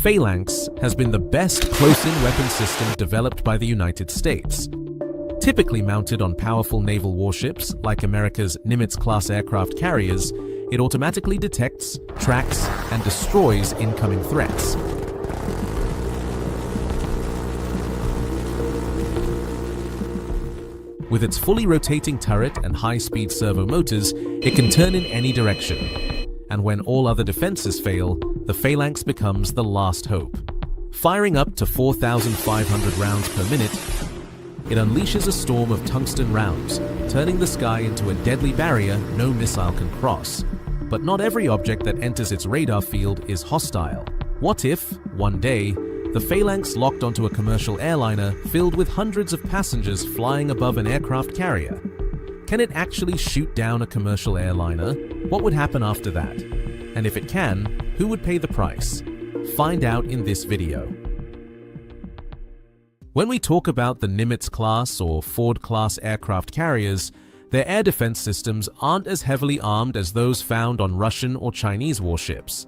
Phalanx has been the best close-in weapon system developed by the United States. Typically mounted on powerful naval warships like America's Nimitz-class aircraft carriers, it automatically detects, tracks, and destroys incoming threats. With its fully rotating turret and high-speed servo motors, it can turn in any direction. And when all other defenses fail, the Phalanx becomes the last hope. Firing up to 4,500 rounds per minute, it unleashes a storm of tungsten rounds, turning the sky into a deadly barrier no missile can cross. But not every object that enters its radar field is hostile. What if, one day, the Phalanx locked onto a commercial airliner filled with hundreds of passengers flying above an aircraft carrier? Can it actually shoot down a commercial airliner? What would happen after that? And if it can, who would pay the price? Find out in this video. When we talk about the Nimitz-class or Ford-class aircraft carriers, their air defense systems aren't as heavily armed as those found on Russian or Chinese warships.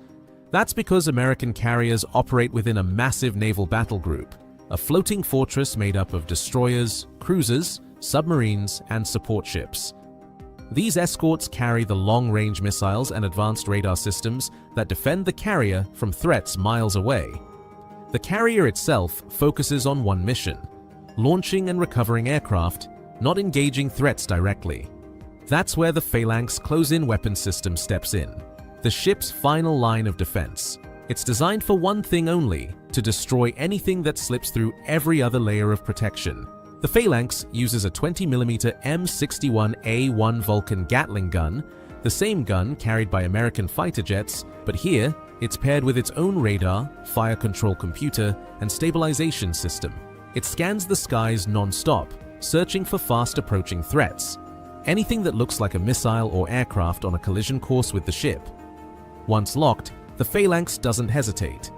That's because American carriers operate within a massive naval battle group, a floating fortress made up of destroyers, cruisers, submarines, and support ships. These escorts carry the long-range missiles and advanced radar systems that defend the carrier from threats miles away. The carrier itself focuses on one mission: launching and recovering aircraft, not engaging threats directly. That's where the Phalanx close-in weapon system steps in, the ship's final line of defense. It's designed for one thing only: to destroy anything that slips through every other layer of protection. The Phalanx uses a 20mm M61A1 Vulcan Gatling gun, the same gun carried by American fighter jets, but here it's paired with its own radar, fire control computer, and stabilization system. It scans the skies non-stop, searching for fast-approaching threats, anything that looks like a missile or aircraft on a collision course with the ship. Once locked, the Phalanx doesn't hesitate.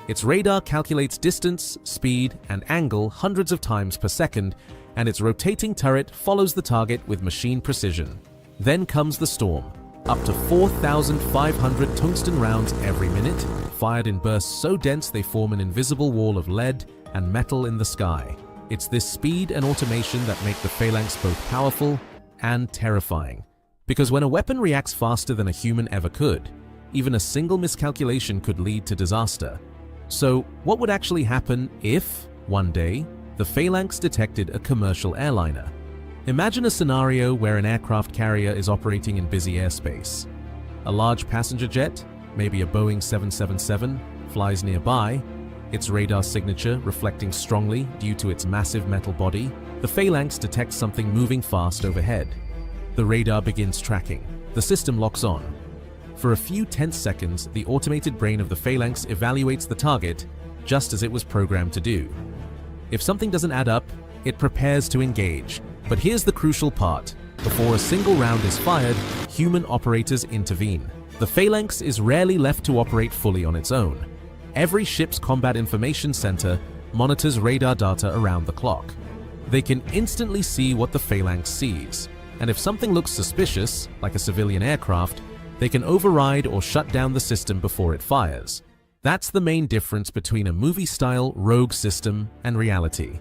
Its radar calculates distance, speed, and angle hundreds of times per second, and its rotating turret follows the target with machine precision. Then comes the storm. Up to 4,500 tungsten rounds every minute, fired in bursts so dense they form an invisible wall of lead and metal in the sky. It's this speed and automation that make the Phalanx both powerful and terrifying. Because when a weapon reacts faster than a human ever could, even a single miscalculation could lead to disaster. So, what would actually happen if, one day, the Phalanx detected a commercial airliner? Imagine a scenario where an aircraft carrier is operating in busy airspace. A large passenger jet, maybe a Boeing 777, flies nearby, its radar signature reflecting strongly due to its massive metal body. The Phalanx detects something moving fast overhead. The radar begins tracking. The system locks on. For a few tense seconds, the automated brain of the Phalanx evaluates the target, just as it was programmed to do. If something doesn't add up, it prepares to engage. But here's the crucial part. Before a single round is fired, human operators intervene. The Phalanx is rarely left to operate fully on its own. Every ship's combat information center monitors radar data around the clock. They can instantly see what the Phalanx sees, and if something looks suspicious, like a civilian aircraft, they can override or shut down the system before it fires. That's the main difference between a movie-style rogue system and reality.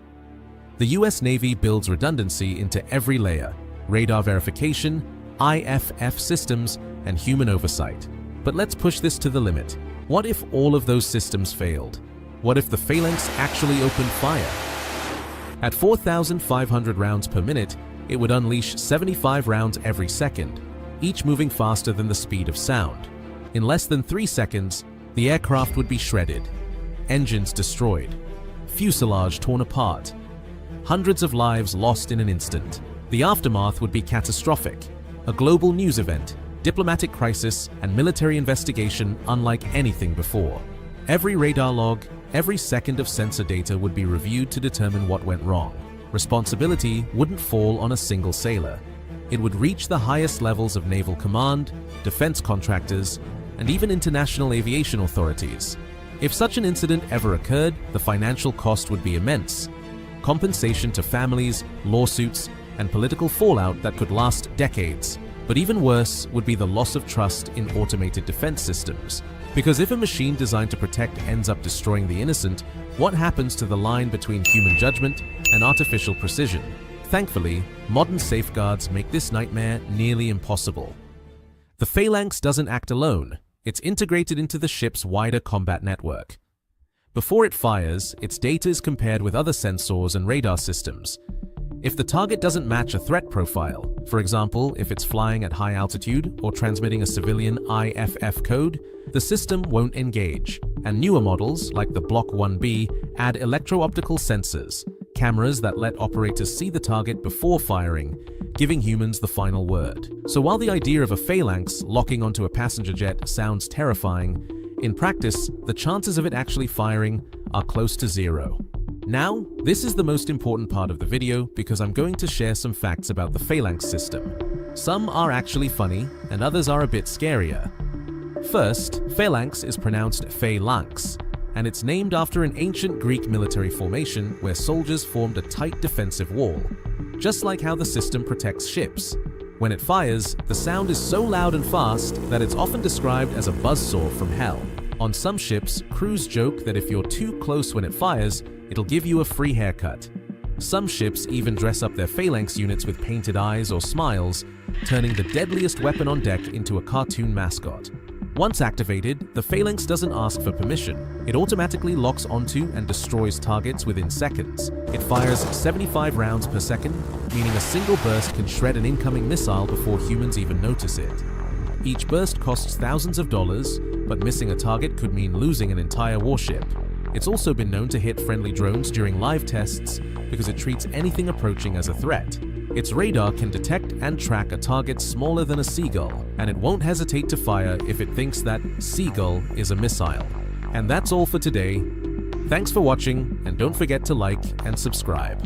The US Navy builds redundancy into every layer: radar verification, IFF systems, and human oversight. But let's push this to the limit. What if all of those systems failed? What if the Phalanx actually opened fire? At 4,500 rounds per minute, it would unleash 75 rounds every second, each moving faster than the speed of sound. In less than 3 seconds, the aircraft would be shredded, engines destroyed, fuselage torn apart, hundreds of lives lost in an instant. The aftermath would be catastrophic, a global news event, diplomatic crisis, and military investigation unlike anything before. Every radar log, every second of sensor data would be reviewed to determine what went wrong. Responsibility wouldn't fall on a single sailor. It would reach the highest levels of naval command, defense contractors, and even international aviation authorities. If such an incident ever occurred, the financial cost would be immense. Compensation to families, lawsuits, and political fallout that could last decades. But even worse would be the loss of trust in automated defense systems. Because if a machine designed to protect ends up destroying the innocent, what happens to the line between human judgment and artificial precision? Thankfully, modern safeguards make this nightmare nearly impossible. The Phalanx doesn't act alone. It's integrated into the ship's wider combat network. Before it fires, its data is compared with other sensors and radar systems. If the target doesn't match a threat profile, for example, if it's flying at high altitude or transmitting a civilian IFF code, the system won't engage. And newer models, like the Block 1B, add electro-optical sensors, cameras that let operators see the target before firing, giving humans the final word. So while the idea of a Phalanx locking onto a passenger jet sounds terrifying, in practice, the chances of it actually firing are close to zero. Now, this is the most important part of the video because I'm going to share some facts about the Phalanx system. Some are actually funny, and others are a bit scarier. First, Phalanx is pronounced Phalanx, and it's named after an ancient Greek military formation where soldiers formed a tight defensive wall, just like how the system protects ships. When it fires, the sound is so loud and fast that it's often described as a buzzsaw from hell. On some ships, crews joke that if you're too close when it fires, it'll give you a free haircut. Some ships even dress up their Phalanx units with painted eyes or smiles, turning the deadliest weapon on deck into a cartoon mascot. Once activated, the Phalanx doesn't ask for permission. It automatically locks onto and destroys targets within seconds. It fires 75 rounds per second, meaning a single burst can shred an incoming missile before humans even notice it. Each burst costs thousands of dollars, but missing a target could mean losing an entire warship. It's also been known to hit friendly drones during live tests because it treats anything approaching as a threat. Its radar can detect and track a target smaller than a seagull, and it won't hesitate to fire if it thinks that seagull is a missile. And that's all for today. Thanks for watching, and don't forget to like and subscribe.